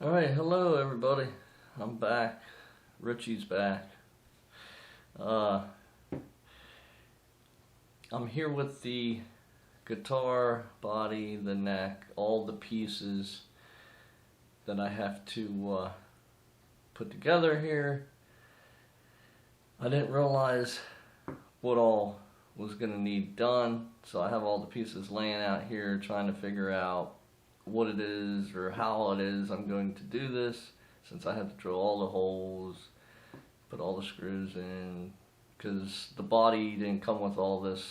Alright, hello everybody. I'm back. Richie's back. I'm here with the guitar, body, the neck, all the pieces that I have to put together here. I didn't realize what all was going to need done, so I have all the pieces laying out here trying to figure out what it is or how it is I'm going to do this, since I had to drill all the holes, put all the screws in, because the body didn't come with all this.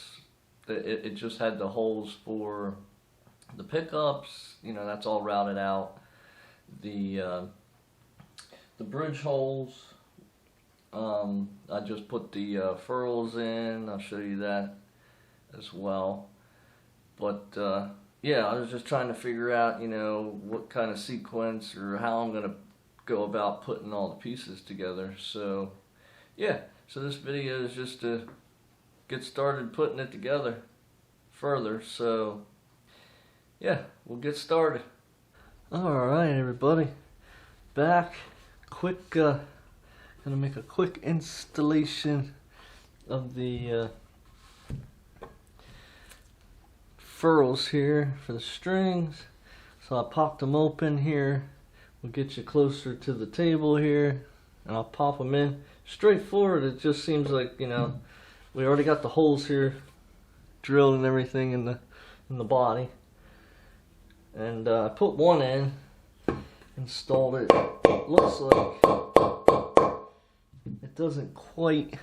It just had the holes for the pickups, you know, that's all routed out. The bridge holes, I just put the furrows in. I'll show you that as well. But yeah, I was just trying to figure out, you know, what kind of sequence or how I'm going to go about putting all the pieces together. So yeah, so this video is just to get started putting it together further. So yeah, we'll get started. Alright everybody, back. Gonna make a quick installation of the furrows here for the strings. So I popped them open here. We'll get you closer to the table here, and I'll pop them in. Straightforward. It just seems like, you know, we already got the holes here drilled and everything in the body. And I put one in, installed it. It looks like it doesn't quite,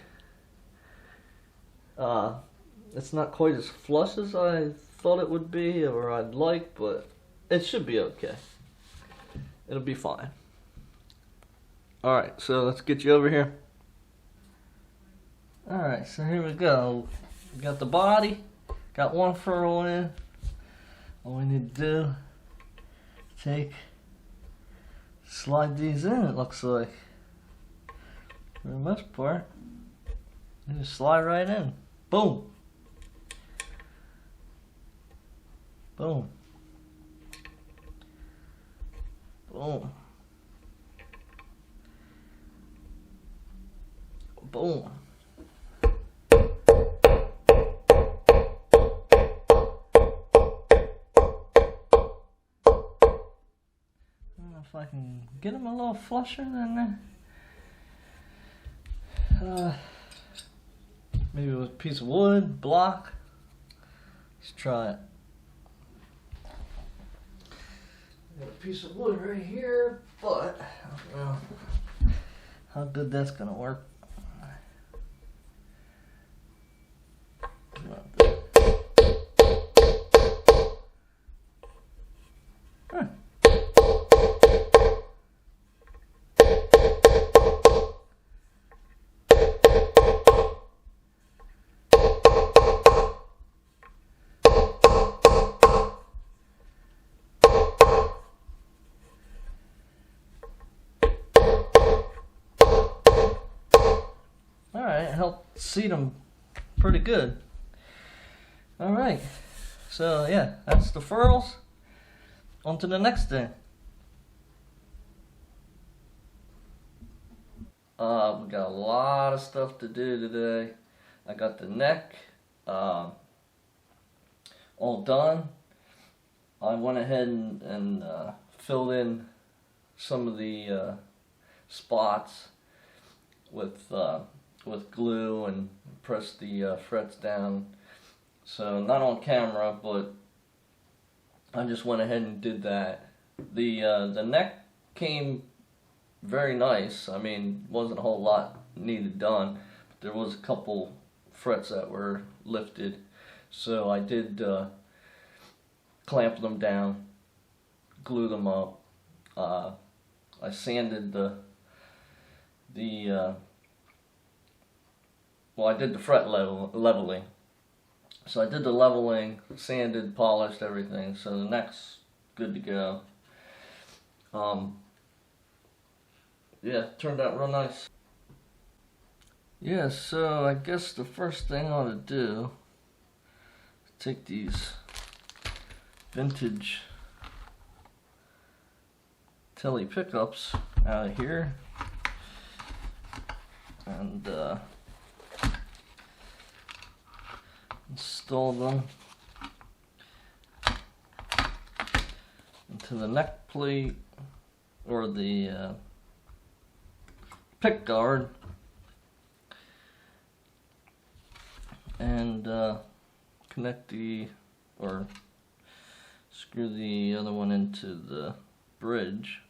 it's not quite as flush as I thought it would be or I'd like, but it should be okay. It'll be fine. Alright, so let's get you over here. Alright, so here we go. We got the body, got one furrow in. All we need to do, slide these in, it looks like. For the most part, you just slide right in. Boom. Boom. Boom. Boom. I don't know if I can get them a little flusher than maybe with a piece of wood, block. Let's try it. Got a piece of wood right here, but I don't know how good that's gonna work. Helped seat them pretty good. Alright, so yeah, that's the furrows. On to the next thing. We got a lot of stuff to do today. I got the neck all done. I went ahead and filled in some of the spots with glue and pressed the frets down. So not on camera, but I just went ahead and did that. The neck came very nice. I mean, wasn't a whole lot needed done, but there was a couple frets that were lifted. So I did clamp them down, glue them up. I sanded well, I did the fret leveling. So I did the leveling, sanded, polished everything, so the neck's good to go. Yeah, turned out real nice. Yeah, so I guess the first thing I ought to do is take these vintage Tele pickups out of here and install them into the neck plate or the pick guard, and connect or screw the other one into the bridge.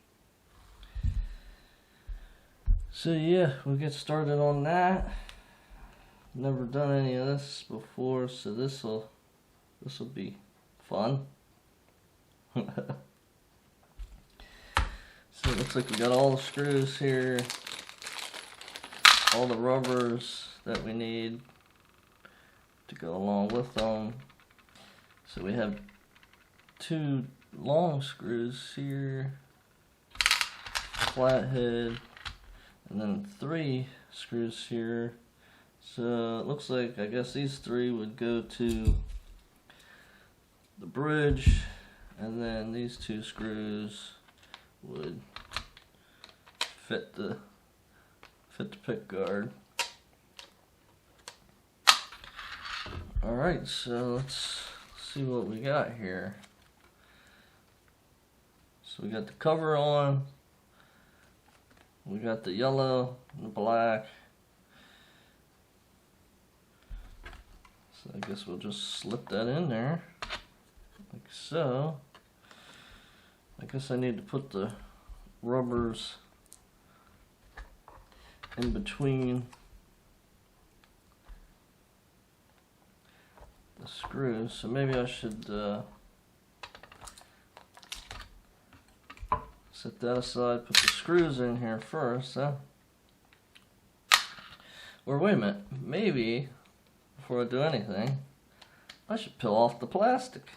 So yeah, we'll get started on that. Never done any of this before, so this'll be fun. So it looks like we got all the screws here, all the rubbers that we need to go along with them. So we have 2 long screws here, flathead, and then 3 screws here. So it looks like, I guess these 3 would go to the bridge, and then these 2 screws would fit the pick guard. Alright, so let's see what we got here. So we got the cover on, we got the yellow and the black. So I guess we'll just slip that in there, like so. I guess I need to put the rubbers in between the screws, so maybe I should set that aside, put the screws in here first, huh? Or wait a minute, maybe before I do anything, I should peel off the plastic.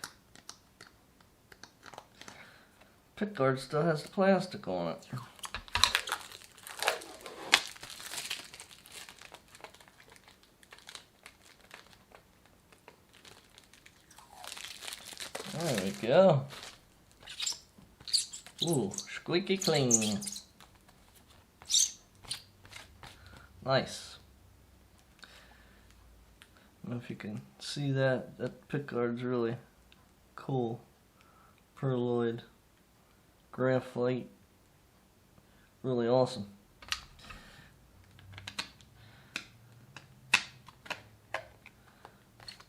Pick guard still has the plastic on it. There we go. Ooh, squeaky clean. Nice. I don't know if you can see that. That pick guard's really cool. Pearloid. Graphite, really awesome.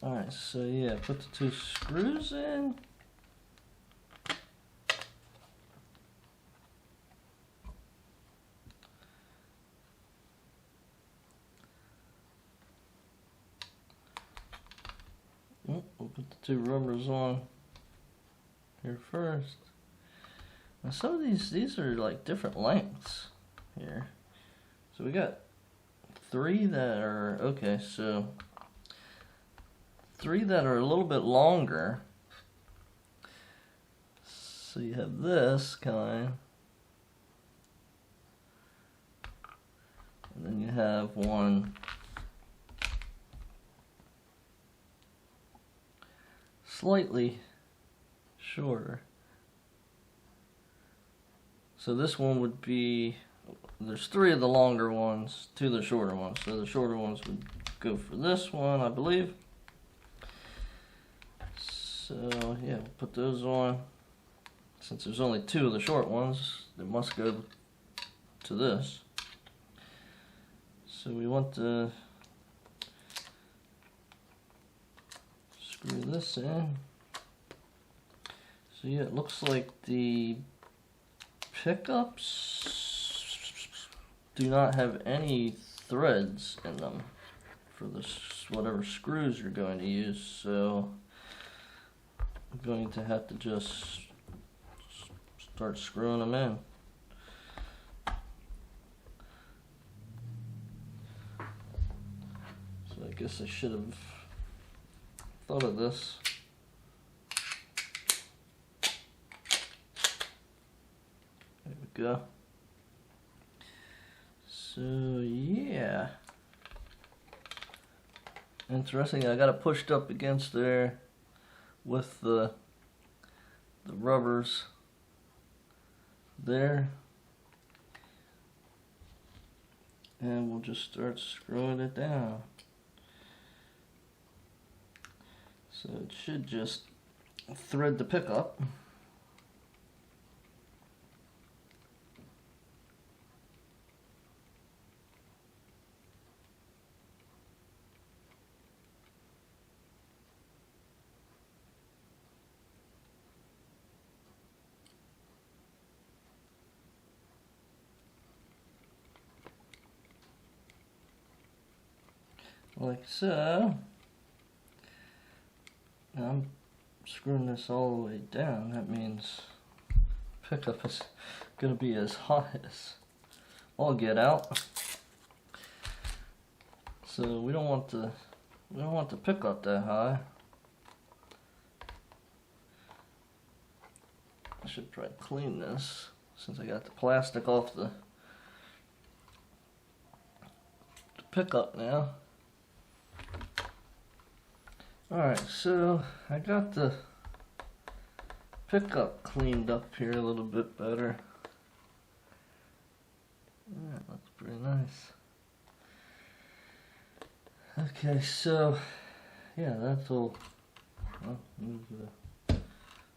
Alright, so yeah, put the 2 screws in. We'll put the 2 rubbers on here first. Now some of these are like different lengths here. So we got 3 that are, okay, so 3 that are a little bit longer. So you have this kind, and then you have one slightly shorter. So this one would be, there's 3 of the longer ones, 2 of the shorter ones. So the shorter ones would go for this one, I believe. So yeah, we'll put those on. Since there's only 2 of the short ones, they must go to this. So we want to screw this in. So yeah, it looks like the pickups do not have any threads in them for this whatever screws you're going to use, so I'm going to have to just start screwing them in. So I guess I should have thought of this. There we go. So yeah, interesting. I got it pushed up against there with the rubbers there. And we'll just start screwing it down. So it should just thread the pickup. Like so. Now I'm screwing this all the way down. That means pickup is going to be as high as all get out. So we don't want the pickup that high. I should probably clean this since I got the plastic off the pickup now. Alright, so I got the pickup cleaned up here a little bit better. That looks pretty nice. Okay, so yeah, that's all. I'll move the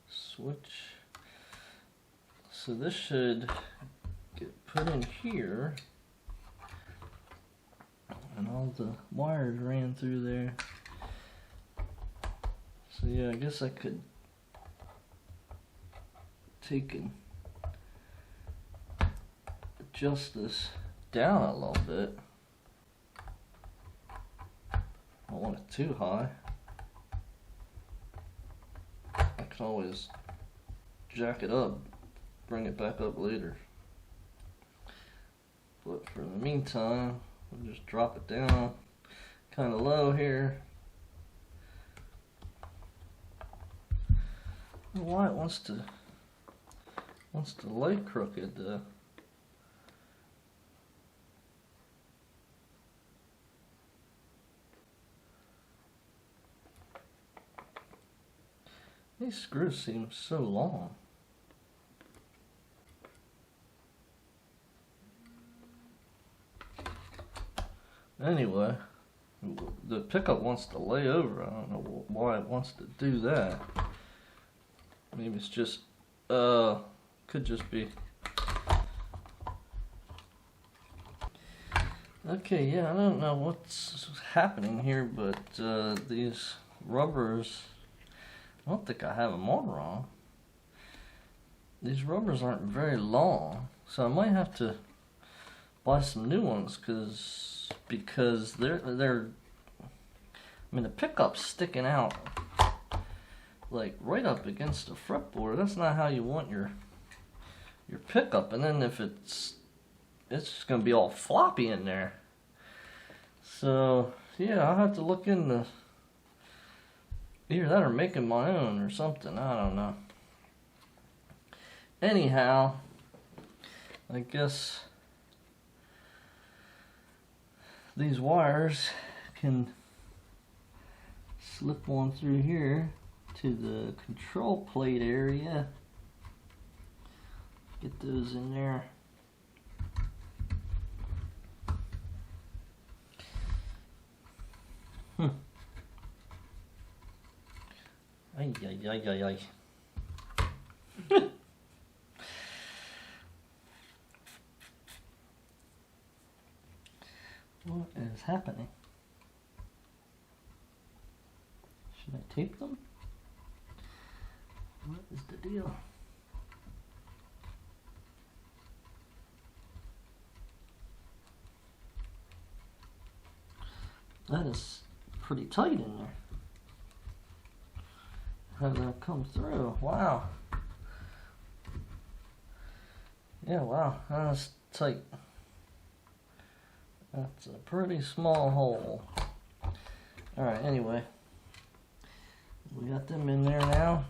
switch. So this should get put in here, and all the wires ran through there. So yeah, I guess I could take and adjust this down a little bit. I don't want it too high. I can always jack it up, bring it back up later. But for the meantime, we'll just drop it down kind of low here. Why it wants to lay crooked though. These screws seem so long. Anyway, the pickup wants to lay over. I don't know why it wants to do that. Maybe it's just, could just be. Okay, yeah, I don't know what's happening here, but these rubbers, I don't think I have them all wrong. These rubbers aren't very long, so I might have to buy some new ones because they're. I mean, the pickup's sticking out like right up against the fretboard. That's not how you want your pickup. And then if it's just gonna be all floppy in there. So yeah, I'll have to look into either that or making my own or something. I don't know. Anyhow, I guess these wires can slip on through here to the control plate area. Get those in there. Ay, ay, ay, ay, ay. What is happening? Should I tape them? What is the deal? That is pretty tight in there. How did that come through? Wow. Yeah, wow, that's tight. That's a pretty small hole. Alright, anyway. We got them in there now.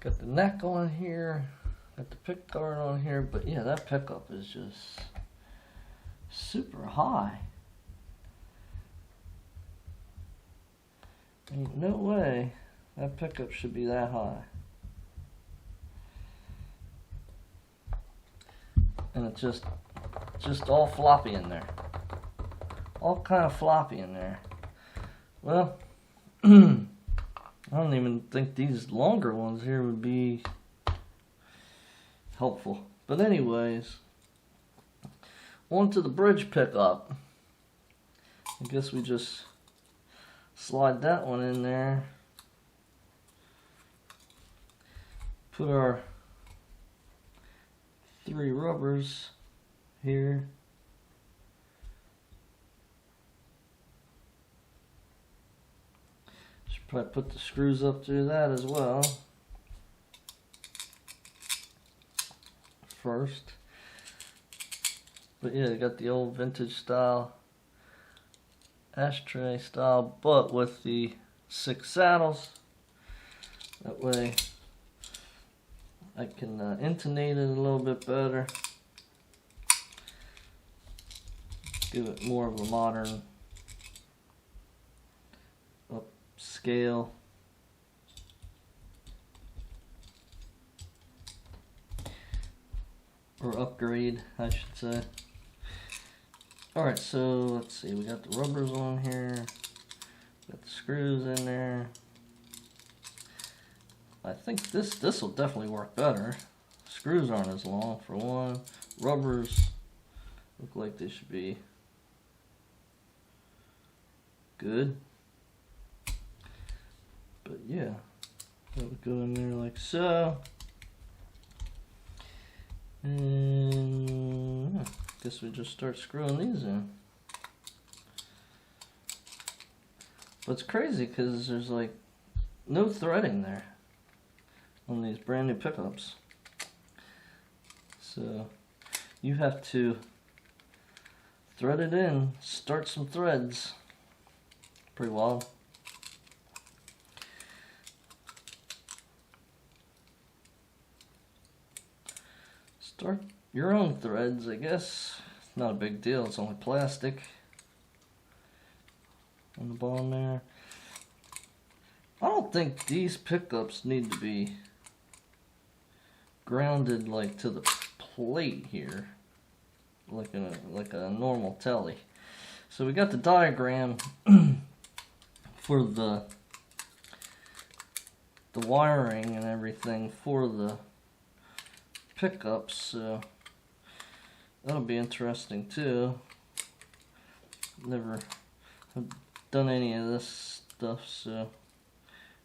Got the neck on here. Got the pick guard on here. But yeah, that pickup is just super high. Ain't no way that pickup should be that high. and it's just all floppy in there. All kind of floppy in there. Well, I don't even think these longer ones here would be helpful. But anyways, on to the bridge pickup. I guess we just slide that one in there. Put our 3 rubbers here. Should probably put the screws up through that as well. First. But yeah, I got the old vintage style ashtray style, but with the 6 saddles. That way I can intonate it a little bit better. Give it more of a modern upscale. Or upgrade, I should say. Alright, so let's see, we got the rubbers on here. Got the screws in there. I think this will definitely work better. Screws aren't as long for one. Rubbers look like they should be good. But yeah, that would go in there like so. And I guess we just start screwing these in. But it's crazy because there's like no threading there on these brand new pickups. So you have to thread it in, start some threads. Pretty wild. Start your own threads, I guess. It's not a big deal, it's only plastic on the bottom there. I don't think these pickups need to be grounded like to the plate here, like a normal telly. So we got the diagram for the wiring and everything for the pickups, so that'll be interesting too. Never have done any of this stuff, so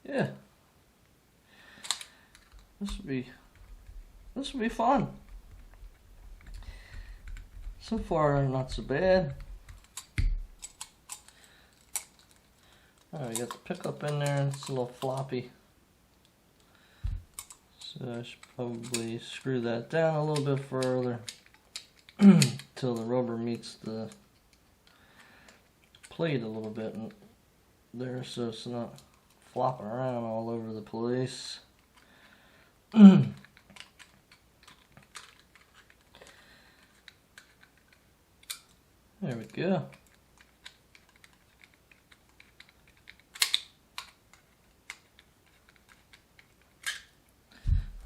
yeah, this will be fun. So far, not so bad. Alright, we got the pickup in there, it's a little floppy. So I should probably screw that down a little bit further until the rubber meets the plate a little bit there, so it's not flopping around all over the place. There we go.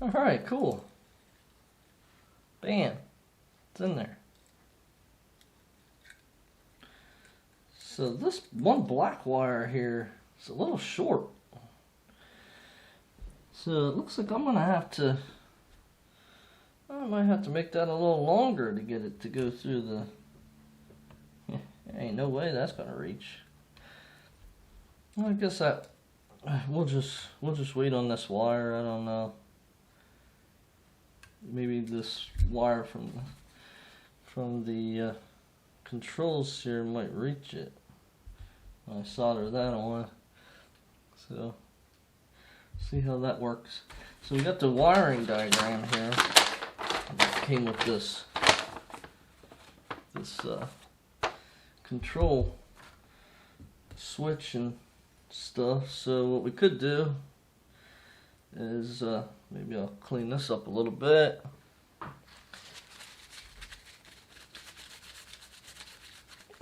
Alright, cool. Bam. It's in there. So this one black wire here is a little short. So it looks like I'm gonna have to, I might have to make that a little longer to get it to go through the, ain't no way that's gonna reach. Well, I guess that, we'll just wait on this wire, I don't know. Maybe this wire from the controls here might reach it. I solder that on, so see how that works. So we got the wiring diagram here that came with this control switch and stuff. So what we could do is maybe I'll clean this up a little bit.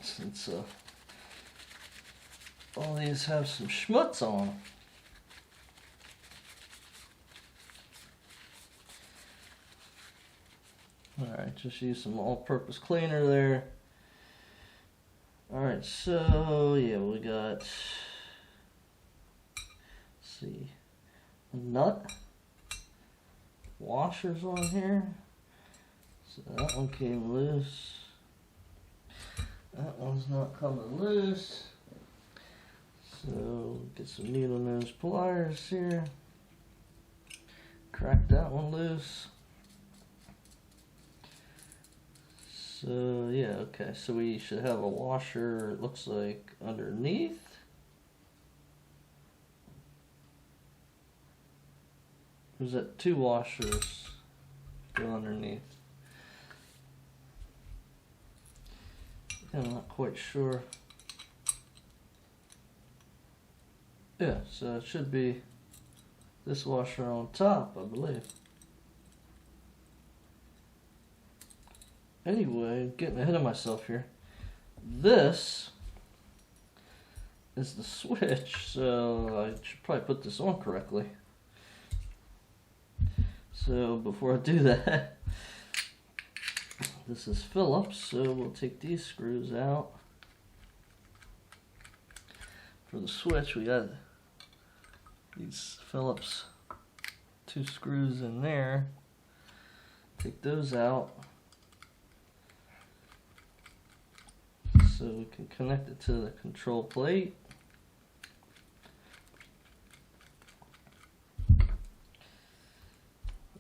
Since all these have some schmutz on them. Alright, just use some all-purpose cleaner there. Alright, so yeah, we got, let's see, a nut, washers on here. So that one came loose. That one's not coming loose. So get some needle nose pliers here. Crack that one loose. So yeah, okay, so we should have a washer, it looks like, underneath. There's that 2 washers go underneath. I'm not quite sure. Yeah, so it should be this washer on top, I believe. Anyway, getting ahead of myself here. This is the switch, so I should probably put this on correctly. So before I do that, this is Phillips, so we'll take these screws out. For the switch, we got these Phillips 2 screws in there. Take those out so we can connect it to the control plate.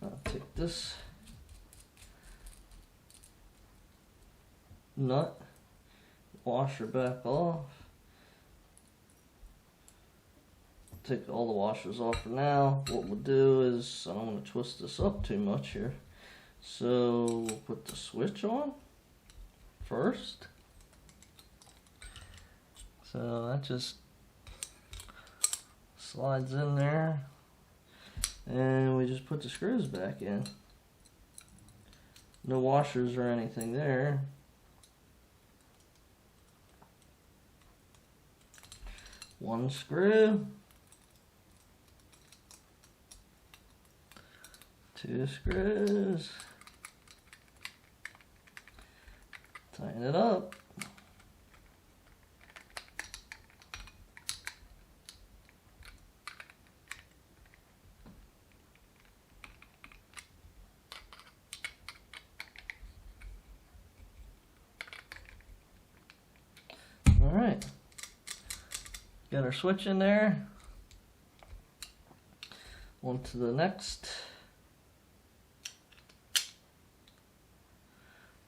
I'll take this nut, washer back off. Take all the washers off for now. What we'll do is, I don't want to twist this up too much here, so we'll put the switch on first. So that just slides in there, and we just put the screws back in. No washers or anything there. One screw. 2 screws. Tighten it up. All right. Got our switch in there. On to the next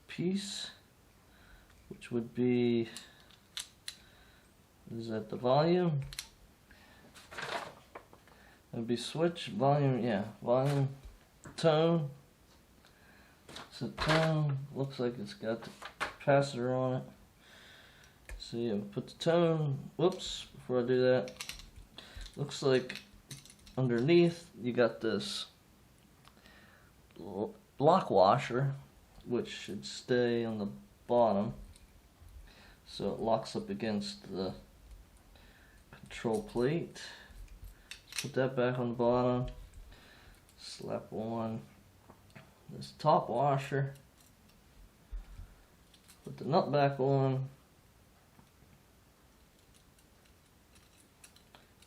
piece, which would be, is that the volume? It would be switch, volume, yeah, volume, tone. So tone, looks like it's got the capacitor on it. So yeah, put the tone, whoops, before I do that, looks like underneath you got this lock washer, which should stay on the bottom, so it locks up against the control plate. Put that back on the bottom, slap on this top washer, put the nut back on,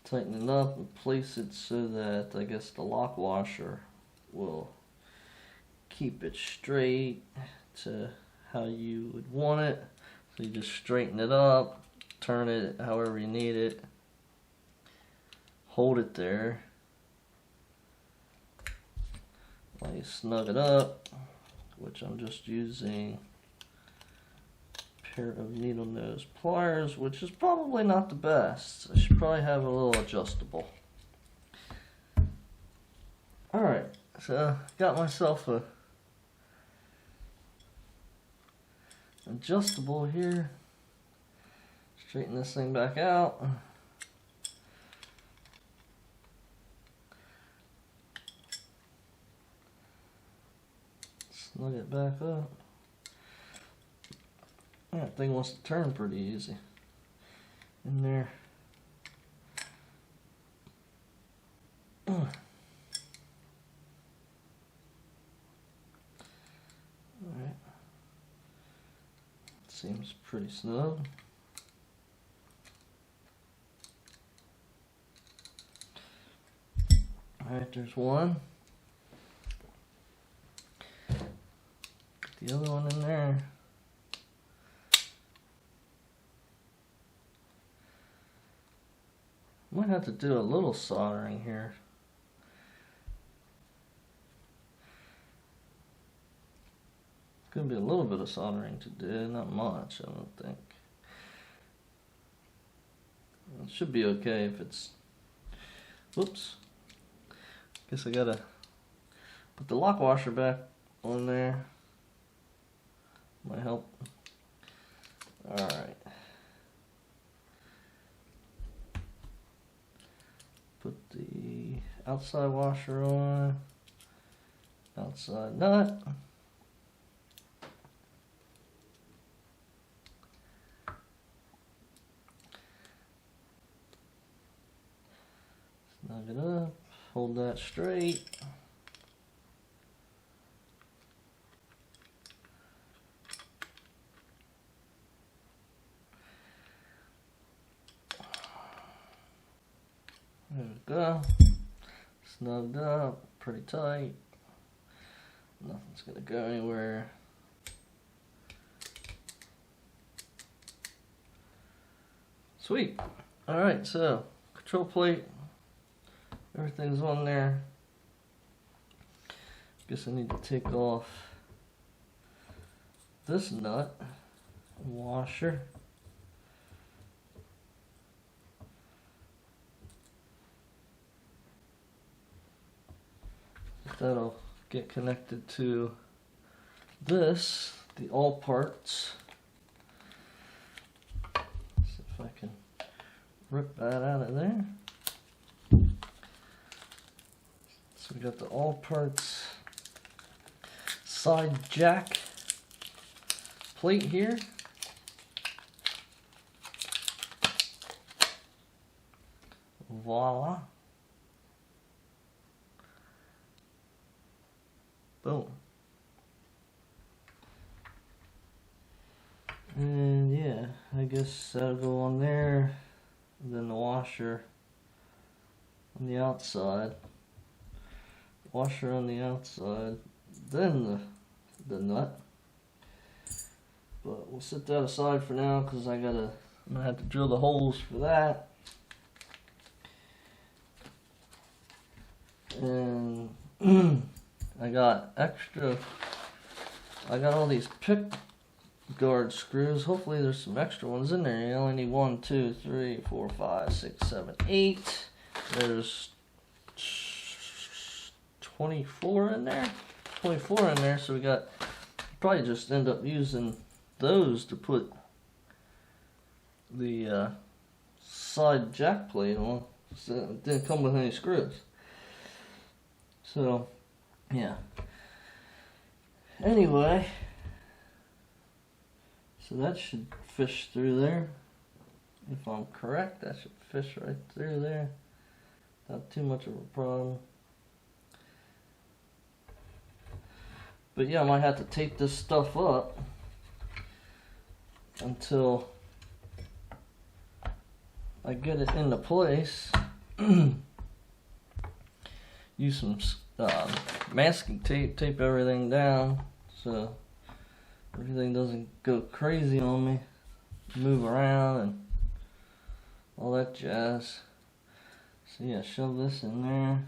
tighten it up and place it so that, I guess, the lock washer will keep it straight to how you would want it. So you just straighten it up, turn it however you need it, hold it there while you snug it up, which I'm just using a pair of needle nose pliers, which is probably not the best. I should probably have a little adjustable. Alright, so got myself a adjustable here. Straighten this thing back out. Snug it back up. That thing wants to turn pretty easy in there. Seems pretty snug. Alright, there's one. Get the other one in there. Might have to do a little soldering here. Gonna be a little bit of soldering to do, not much, I don't think. It should be okay if it's, whoops. Guess I gotta put the lock washer back on there. Might help. Alright. Put the outside washer on. Outside nut. Snug it up, hold that straight. There we go. Snugged up, pretty tight. Nothing's gonna go anywhere. Sweet. Alright, so control plate. Everything's on there. Guess I need to take off this nut and washer. That'll get connected to this, the all parts. See if I can rip that out of there. So we got the all parts side jack plate here. Voila. Boom. And yeah, I guess that'll go on there. And then the washer on the outside. Washer on the outside. Then the nut. But we'll set that aside for now because I'm gonna have to drill the holes for that. And I got all these pick guard screws. Hopefully there's some extra ones in there. You only need 1, 2, 3, 4, 5, 6, 7, 8. There's 24 in there. 24 in there, so we got, probably just end up using those to put the side jack plate on. So it didn't come with any screws. So yeah. Anyway, so that should fish through there. If I'm correct, that should fish right through there. Not too much of a problem. But yeah, I might have to tape this stuff up until I get it into place. Use some masking tape, tape everything down so everything doesn't go crazy on me, move around and all that jazz. So yeah, shove this in there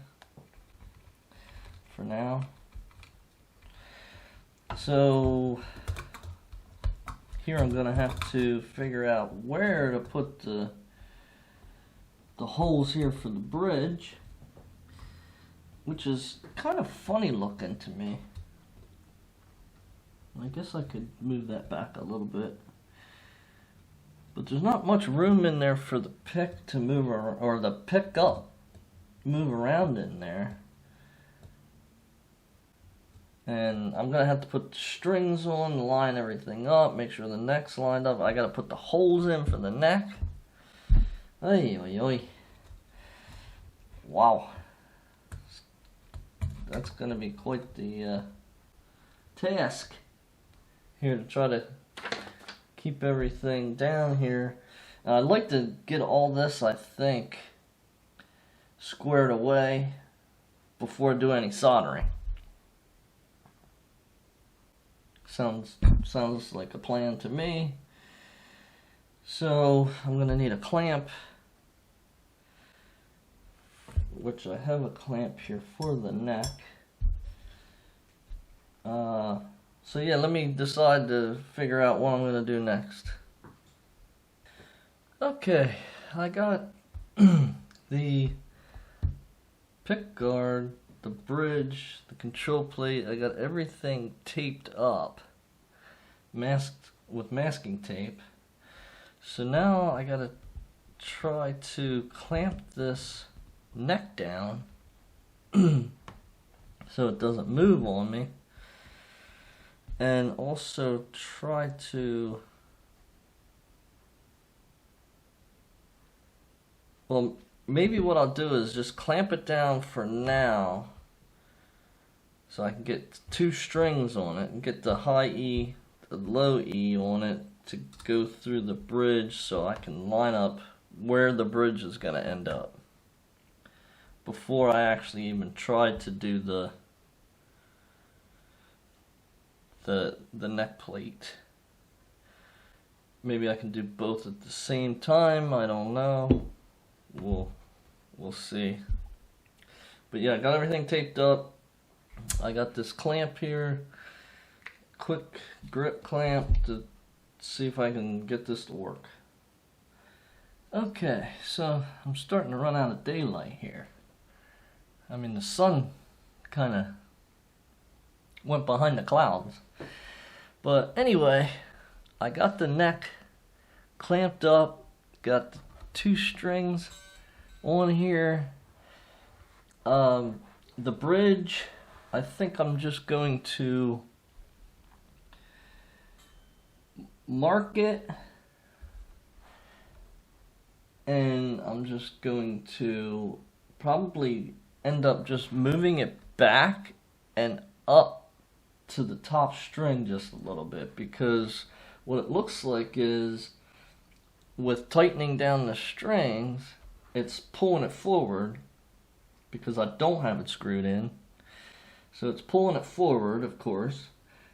for now. So here I'm gonna have to figure out where to put the holes here for the bridge, which is kind of funny looking to me. I guess I could move that back a little bit. But there's not much room in there for the pick to move, or the pickup move around in there. And I'm going to have to put the strings on, line everything up, make sure the neck's lined up. I got to put the holes in for the neck. Oy, oy, oy. Wow. That's going to be quite the task here to try to keep everything down here. I'd like to get all this, I think, squared away before I do any soldering. Sounds like a plan to me. So I'm going to need a clamp, which I have a clamp here for the neck. So yeah, let me decide to figure out what I'm going to do next. Okay, I got the pick guard, the bridge, the control plate. I got everything taped up, masked with masking tape. So now I gotta try to clamp this neck down so it doesn't move on me, and also try to, well, maybe what I'll do is just clamp it down for now so I can get 2 strings on it and get the high E, the low E on it to go through the bridge so I can line up where the bridge is going to end up before I actually even try to do the neck plate. Maybe I can do both at the same time, I don't know. We'll see. But yeah, I got everything taped up. I got this clamp here, quick grip clamp, to see if I can get this to work. Okay, so I'm starting to run out of daylight here. I mean, the sun kind of went behind the clouds. But anyway, I got the neck clamped up, got 2 strings on here. The bridge, I think I'm just going to mark it, and I'm just going to probably end up just moving it back and up to the top string just a little bit, because what it looks like is with tightening down the strings, it's pulling it forward because I don't have it screwed in. So it's pulling it forward, of course.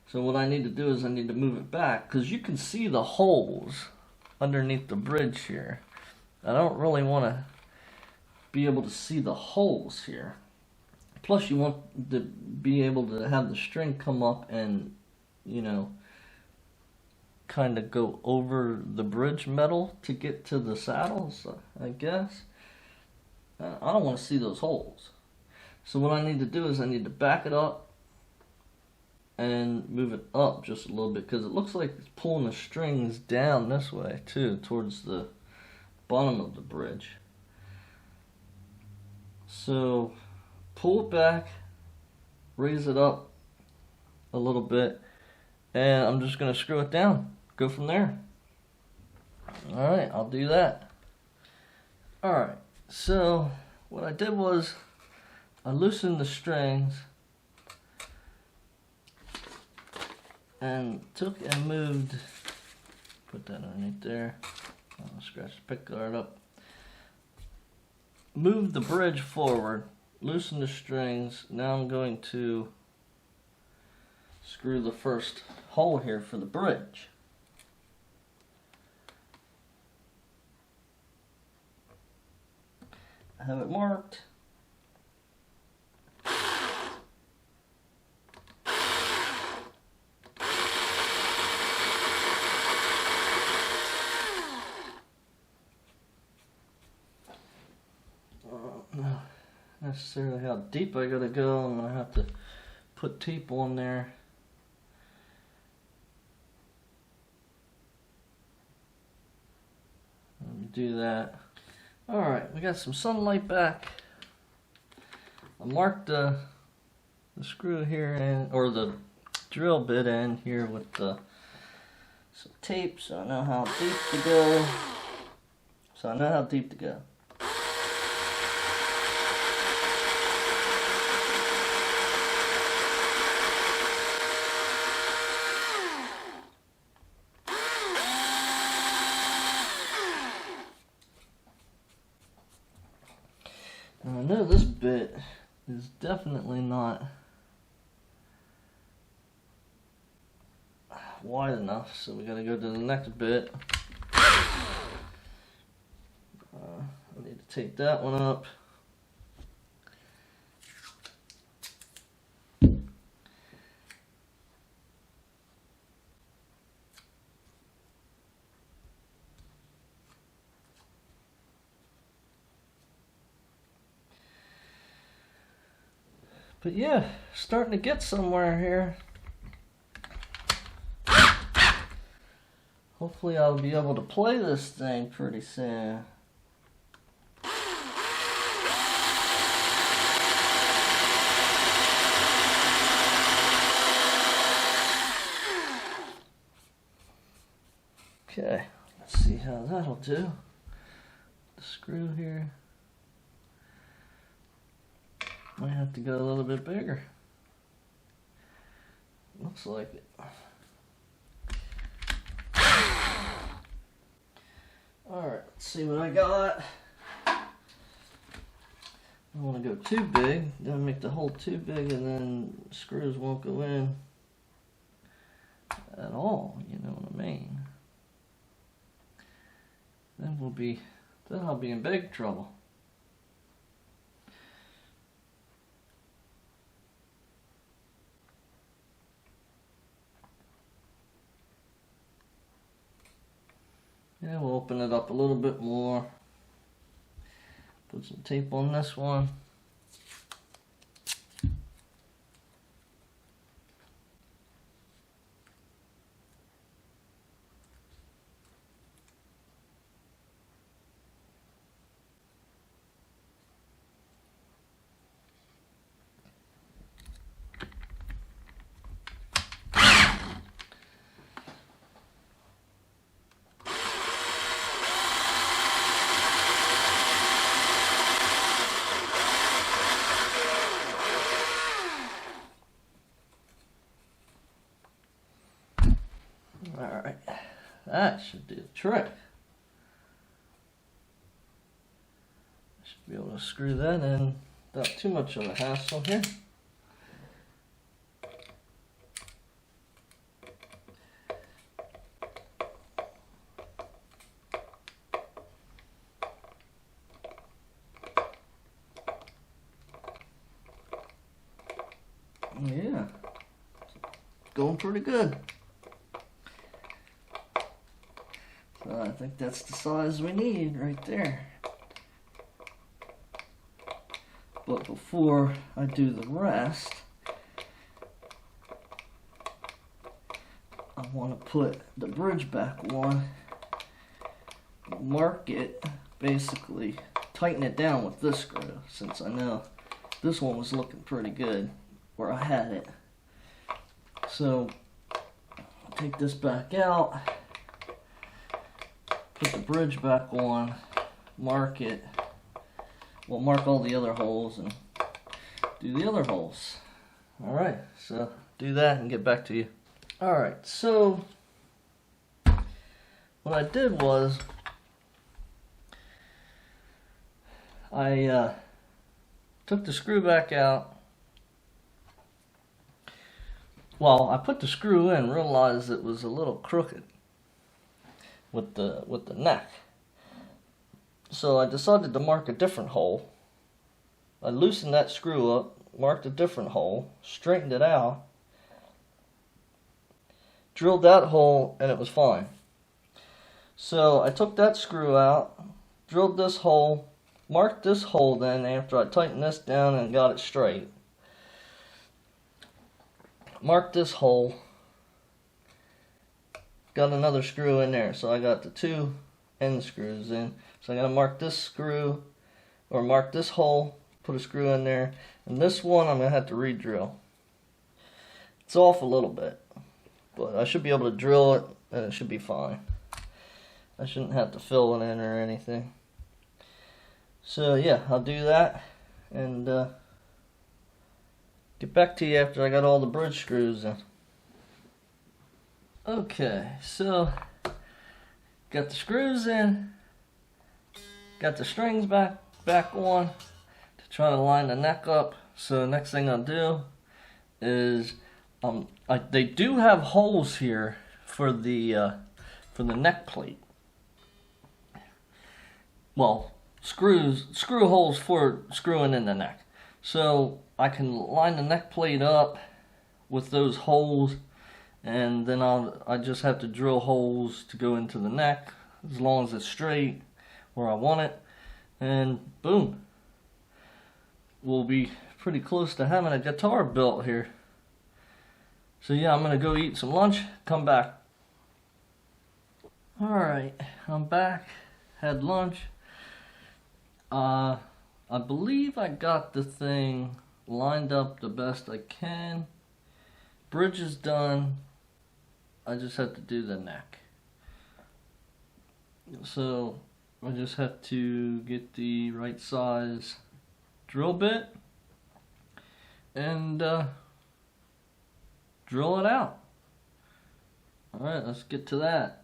So what I need to do is I need to move it back, because you can see the holes underneath the bridge here. I don't really want to be able to see the holes here. Plus you want to be able to have the string come up and, you know, kind of go over the bridge metal to get to the saddles, I guess. I don't want to see those holes. So what I need to do is I need to back it up and move it up just a little bit, because it looks like it's pulling the strings down this way too, towards the bottom of the bridge. So pull it back, raise it up a little bit, and I'm just going to screw it down. Go from there. Alright, I'll do that. Alright, so what I did was I loosened the strings and took and moved, put that underneath there, I'll scratch the pick guard up, move the bridge forward, loosen the strings. Now I'm going to screw the first hole here for the bridge. I have it marked. Not necessarily how deep I gotta go. I'm gonna have to put tape on there. Let me do that. Alright, we got some sunlight back. I marked the screw here, and or the drill bit end here with some tape, so I know how deep to go. know this bit is definitely not wide enough, so we gotta go to the next bit. I need to take that one up. But yeah, starting to get somewhere here. Hopefully I'll be able to play this thing pretty soon. Okay, let's see how that'll do. The screw here. Might have to go a little bit bigger. Looks like it. Alright, let's see what I got. I don't want to go too big. Don't make the hole too big and then screws won't go in at all, you know what I mean. Then I'll be in big trouble. Yeah, we'll open it up a little bit more. Put some tape on this one. Alright, that should do the trick. I should be able to screw that in without too much of a hassle here. Yeah, going pretty good. So I think that's the size we need right there. But before I do the rest, I want to put the bridge back on, mark it, basically tighten it down with this screw, since I know this one was looking pretty good where I had it. So take this back out, put the bridge back on, mark it. We'll mark all the other holes and do the other holes. Alright, so do that and get back to you. Alright, so what I did was I took the screw back out. Well, I put the screw in, realized it was a little crooked with the neck. So I decided to mark a different hole. I loosened that screw up, marked a different hole, straightened it out, drilled that hole, and it was fine. So I took that screw out, drilled this hole, marked this hole then after I tightened this down and got it straight. Marked this hole, got another screw in there, so I got the two end screws in. So I gotta mark this screw, or mark this hole, put a screw in there, and this one I'm gonna have to re-drill. It's off a little bit, but I should be able to drill it and it should be fine. I shouldn't have to fill it in or anything. So yeah, I'll do that and get back to you after I got all the bridge screws in. Okay, so got the screws in, got the strings back on to try to line the neck up. So next thing I'll do is they do have holes here for the neck plate. Well, screw holes for screwing in the neck. So I can line the neck plate up with those holes, and then I just have to drill holes to go into the neck as long as it's straight where I want it, and boom, we'll be pretty close to having a guitar built here. So yeah, I'm gonna go eat some lunch, come back. Alright, I'm back, had lunch. I believe I got the thing lined up the best I can. Bridge is done. I just have to do the neck. So I just have to get the right size drill bit and drill it out. Alright, let's get to that.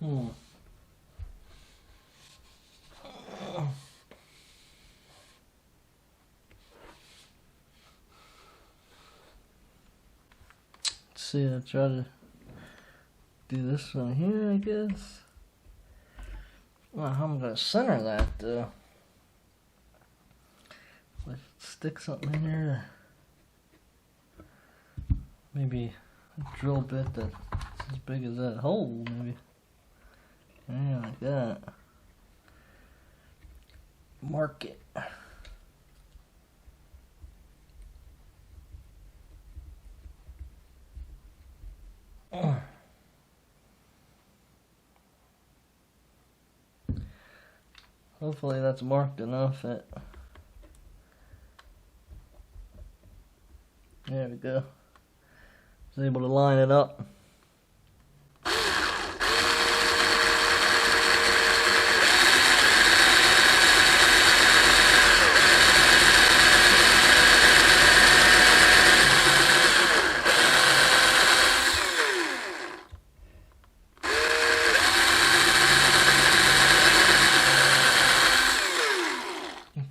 Let's see, I'll try to do this one here, I guess. Well, how am I going to center that, though? Like, stick something in here. Maybe a drill bit that's as big as that hole, maybe. Yeah, like that. Mark it. Hopefully that's marked enough that... There we go. I was able to line it up.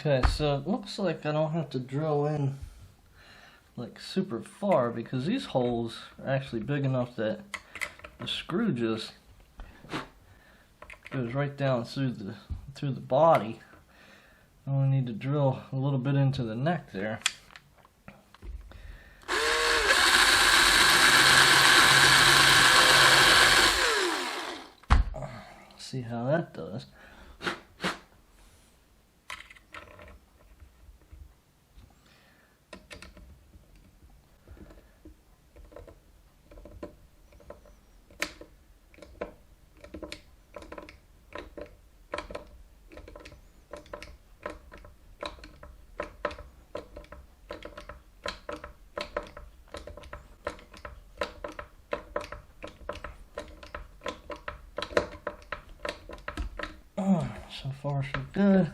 Okay, so it looks like I don't have to drill in like super far because these holes are actually big enough that the screw just goes right down through the body. I only need to drill a little bit into the neck there. See how that does. So far so good.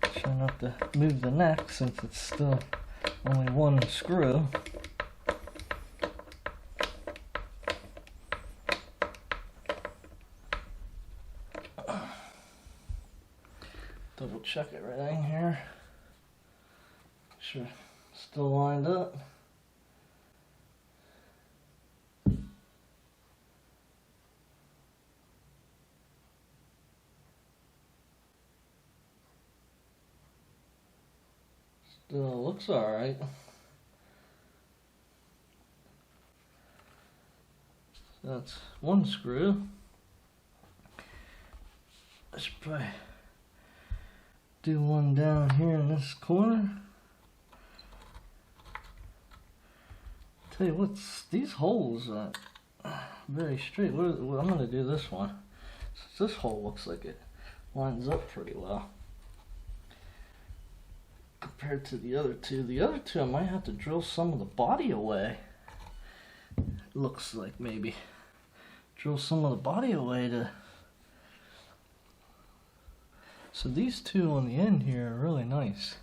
Try not to move the neck since it's still only one screw. Double check everything here. Make sure it's still lined up. Still looks alright. That's one screw. I should probably do one down here in this corner. Tell you what, these holes are very straight. I'm going to do this one. This hole looks like it lines up pretty well. compared to the other two. The other two I might have to drill some of the body away. Looks like maybe. Drill some of the body away to... So these two on the end here are really nice.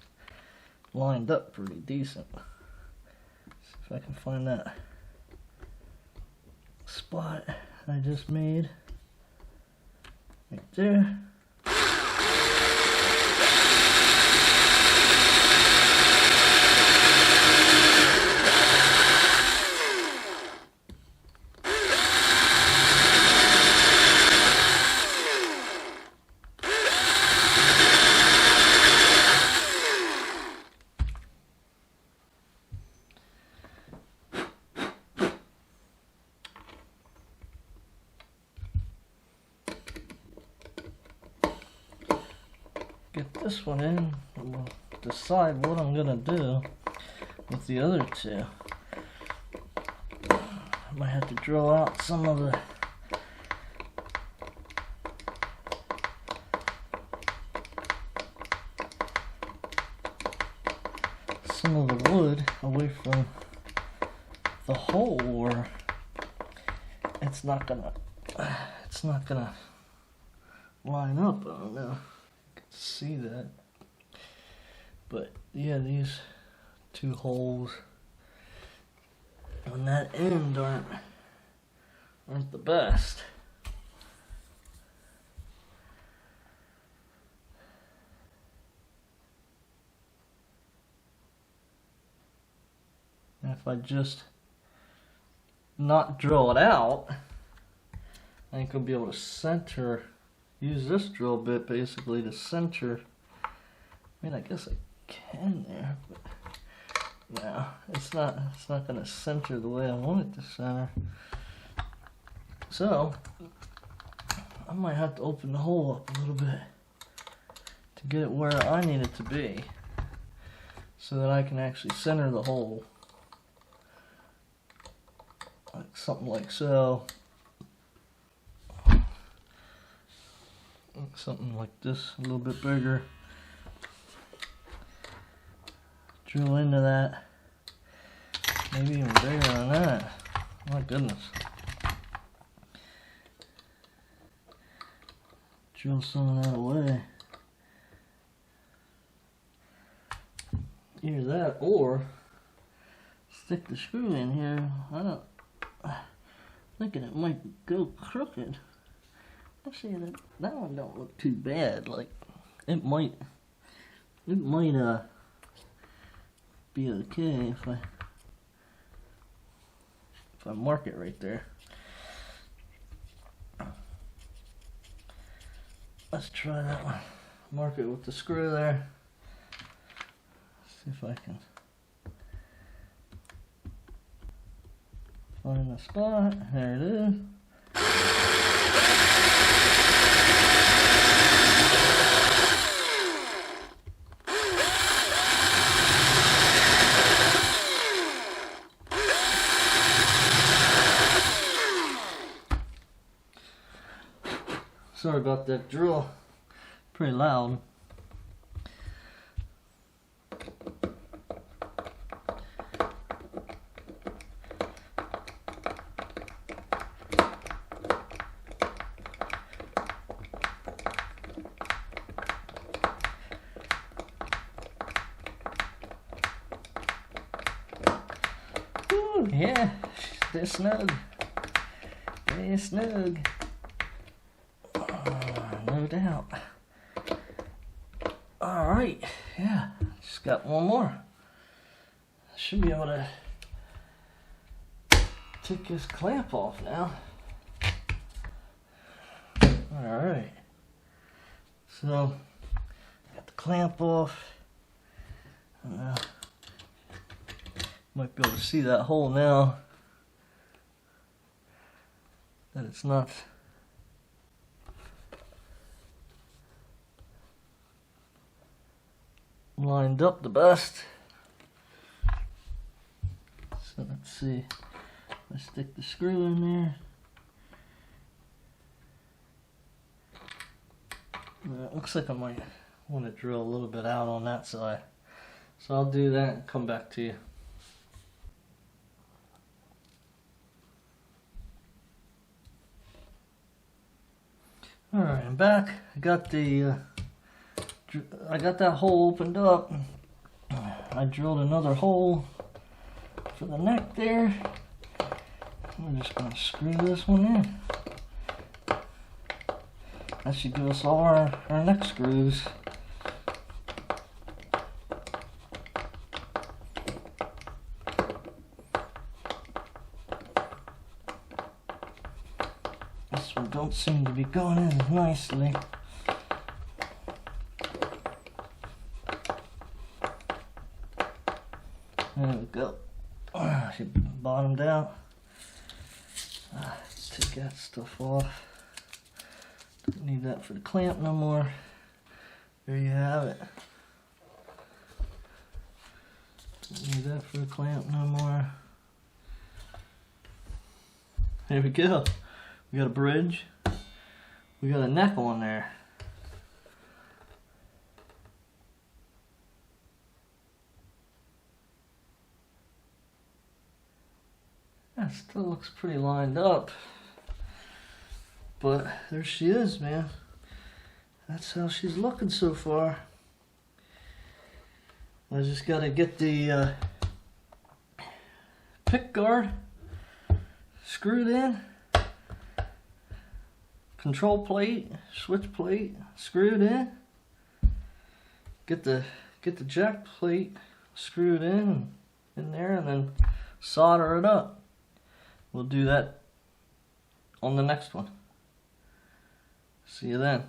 Lined up pretty decent. See if I can find that spot I just made. Right there. Get this one in, and we'll decide what I'm gonna do with the other two. I might have to drill out some of the wood away from the hole, or it's not gonna line up. I don't know. See that, but yeah, these two holes on that end aren't the best. And if I just not drill it out, I think I'll be able to center. Use this drill bit basically to center. I mean, I guess I can there, but no, it's not going to center the way I want it to center. So I might have to open the hole up a little bit to get it where I need it to be, so that I can actually center the hole, like something like so. Something like this, a little bit bigger. Drill into that. Maybe even bigger than that. My goodness. Drill some of that away. Either that or stick the screw in here. I'm thinking it might go crooked. Actually, that one don't look too bad. Like, it might be okay if I mark it right there. Let's try that one. Mark it with the screw there. See if I can find the spot. There it is. Sorry about that drill, pretty loud. Ooh, yeah, they're snug. They're snug. No doubt. Alright, yeah, just got one more. Should be able to take this clamp off now. Alright, so got the clamp off. Might be able to see that hole now, that it's not lined up the best. So let's see, I stick the screw in there. It looks like I might want to drill a little bit out on that side. So I'll do that and come back to you. Alright, I'm back. I got that hole opened up. I drilled another hole for the neck there. We're just going to screw this one in. That should give us all our neck screws. This one don't seem to be going in nicely. There we go. Should bottomed out. Take that stuff off. Don't need that for the clamp no more. There you have it. Don't need that for the clamp no more. There we go. We got a bridge. We got a neck on there. That still looks pretty lined up. But there she is, man. That's how she's looking so far. I just gotta get the pick guard screwed in. Control plate, switch plate screwed in. Get the jack plate screwed in there, and then solder it up. We'll do that on the next one. See you then.